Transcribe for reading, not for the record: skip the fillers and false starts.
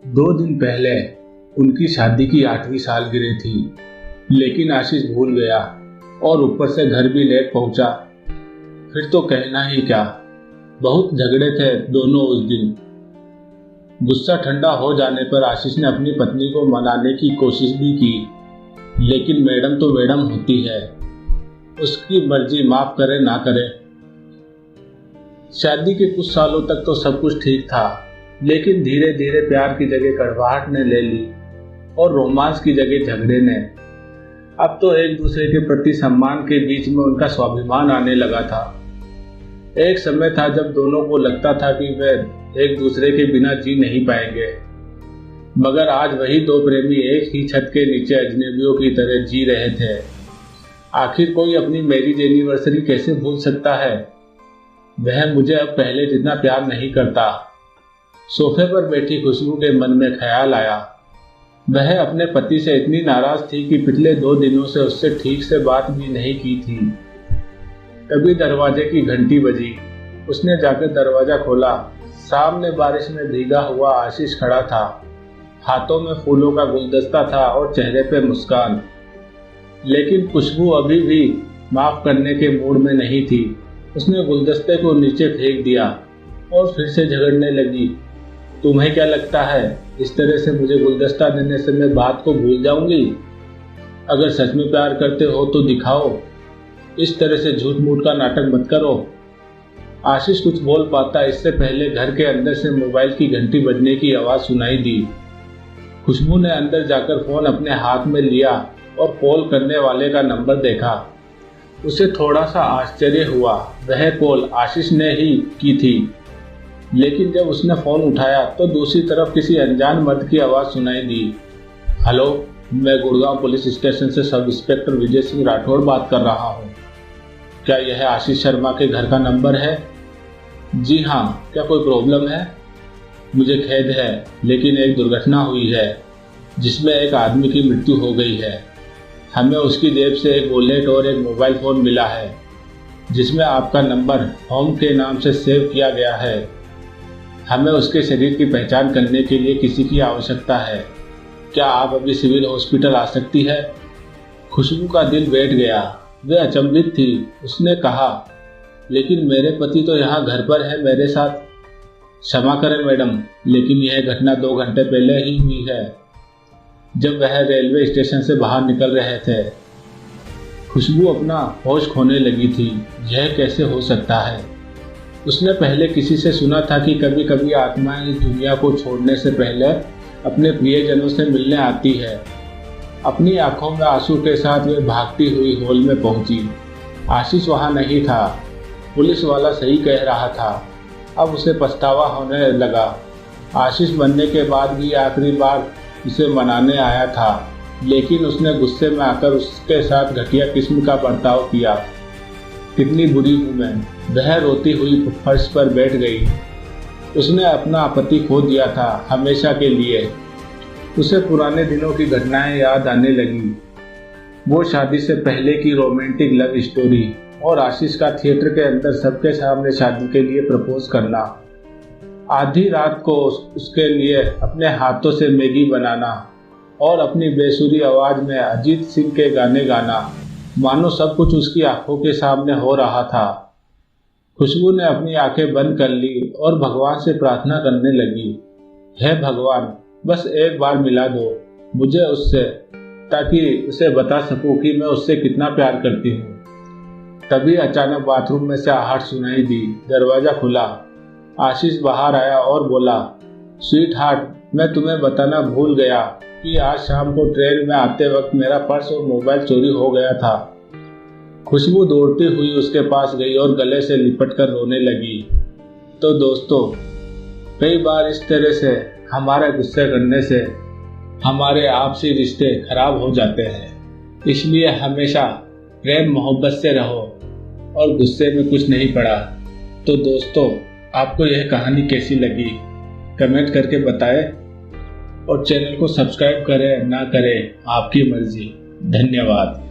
2 दिन पहले उनकी शादी की 8वीं सालगिरह थी, लेकिन आशीष भूल गया और ऊपर से घर भी लेट पहुंचा। फिर तो कहना ही क्या, बहुत झगड़े थे दोनों उस दिन। गुस्सा ठंडा हो जाने पर आशीष ने अपनी पत्नी को मनाने की कोशिश भी की, लेकिन मैडम तो मैडम होती है, उसकी मर्जी, माफ करे ना करे। शादी के कुछ सालों तक तो सब कुछ ठीक था, लेकिन धीरे धीरे प्यार की जगह कड़वाहट ने ले ली और रोमांस की जगह झगड़े ने। अब तो एक दूसरे के प्रति सम्मान के बीच में उनका स्वाभिमान आने लगा था। एक समय था जब दोनों को लगता था कि वे एक दूसरे के बिना जी नहीं पाएंगे, मगर आज वही दो प्रेमी एक ही छत के नीचे अजनबियों की तरह जी रहे थे। आखिर कोई अपनी मैरिज एनिवर्सरी कैसे भूल सकता है? वह मुझे अब पहले जितना प्यार नहीं करता। सोफे पर बैठी खुशबू के मन में ख्याल आया। वह अपने पति से इतनी नाराज थी कि पिछले 2 दिनों से उससे ठीक से बात भी नहीं की थी। तभी दरवाजे की घंटी बजी। उसने जाकर दरवाजा खोला। सामने बारिश में भीगा हुआ आशीष खड़ा था। हाथों में फूलों का गुलदस्ता था और चेहरे पे मुस्कान। लेकिन खुशबू अभी भी माफ करने के मूड में नहीं थी। उसने गुलदस्ते को नीचे फेंक दिया और फिर से झगड़ने लगी। तुम्हें क्या लगता है, इस तरह से मुझे गुलदस्ता देने से मैं बात को भूल जाऊंगी? अगर सच में प्यार करते हो तो दिखाओ, इस तरह से झूठ मूठ का नाटक मत करो। आशीष कुछ बोल पाता इससे पहले घर के अंदर से मोबाइल की घंटी बजने की आवाज सुनाई दी। खुशबू ने अंदर जाकर फोन अपने हाथ में लिया और कॉल करने वाले का नंबर देखा। उसे थोड़ा सा आश्चर्य हुआ। वह कॉल आशीष ने ही की थी, लेकिन जब उसने फोन उठाया तो दूसरी तरफ किसी अनजान मर्द की आवाज सुनाई दी। हेलो, मैं गुड़गांव पुलिस स्टेशन से सब इंस्पेक्टर विजय सिंह राठौड़ बात कर रहा हूँ। क्या यह आशीष शर्मा के घर का नंबर है? जी हाँ, क्या कोई प्रॉब्लम है? मुझे खेद है, लेकिन एक दुर्घटना हुई है जिसमें एक आदमी की मृत्यु हो गई है। हमें उसकी जेब से एक वॉलेट और एक मोबाइल फ़ोन मिला है, जिसमें आपका नंबर होम के नाम से सेव किया गया है। हमें उसके शरीर की पहचान करने के लिए किसी की आवश्यकता है। क्या आप अभी सिविल हॉस्पिटल आ सकती है? खुशबू का दिल बैठ गया। वह अचंभित थी। उसने कहा, लेकिन मेरे पति तो यहाँ घर पर है मेरे साथ। क्षमा करें मैडम, लेकिन यह घटना 2 घंटे पहले ही हुई है, जब वह रेलवे स्टेशन से बाहर निकल रहे थे। खुशबू अपना होश खोने लगी थी। यह कैसे हो सकता है? उसने पहले किसी से सुना था कि कभी कभी आत्माएं इस दुनिया को छोड़ने से पहले अपने प्रियजनों से मिलने आती है। अपनी आंखों में आंसू के साथ वे भागती हुई हॉल में पहुंची। आशीष वहां नहीं था। पुलिस वाला सही कह रहा था। अब उसे पछतावा होने लगा। आशीष बनने के बाद भी आखिरी बार उसे मनाने आया था, लेकिन उसने गुस्से में आकर उसके साथ घटिया किस्म का बर्ताव किया। कितनी बुरी हूँ मैं। वह रोती हुई फर्श पर बैठ गई। उसने अपना पति खो दिया था हमेशा के लिए। उसे पुराने दिनों की घटनाएं याद आने लगी। वो शादी से पहले की रोमांटिक लव स्टोरी और आशीष का थिएटर के अंदर सबके सामने शादी के लिए प्रपोज करना। आधी रात को उसके लिए अपने हाथों से मैगी बनाना और अपनी बेसुरी आवाज में अजीत सिंह के गाने गाना, मानो सब कुछ उसकी आंखों के सामने हो रहा था। खुशबू ने अपनी आंखें बंद कर ली और भगवान से प्रार्थना करने लगी, हे भगवान, बस एक बार मिला दो मुझे उससे, ताकि उसे बता सकूं कि मैं उससे कितना प्यार करती हूँ। तभी अचानक बाथरूम में से आहट सुनाई दी। दरवाजा खुला। आशीष बाहर आया और बोला, स्वीट हार्ट, मैं तुम्हें बताना भूल गया कि आज शाम को ट्रेन में आते वक्त मेरा पर्स और मोबाइल चोरी हो गया था। खुशबू दौड़ती हुई उसके पास गई और गले से लिपट कर रोने लगी। तो दोस्तों, कई बार इस तरह से हमारे गुस्से करने से हमारे आपसी रिश्ते खराब हो जाते हैं। इसलिए हमेशा प्रेम मोहब्बत से रहो और गुस्से में कुछ नहीं पड़ा। तो दोस्तों, आपको यह कहानी कैसी लगी कमेंट करके बताएं और चैनल को सब्सक्राइब करें ना करें आपकी मर्जी। धन्यवाद।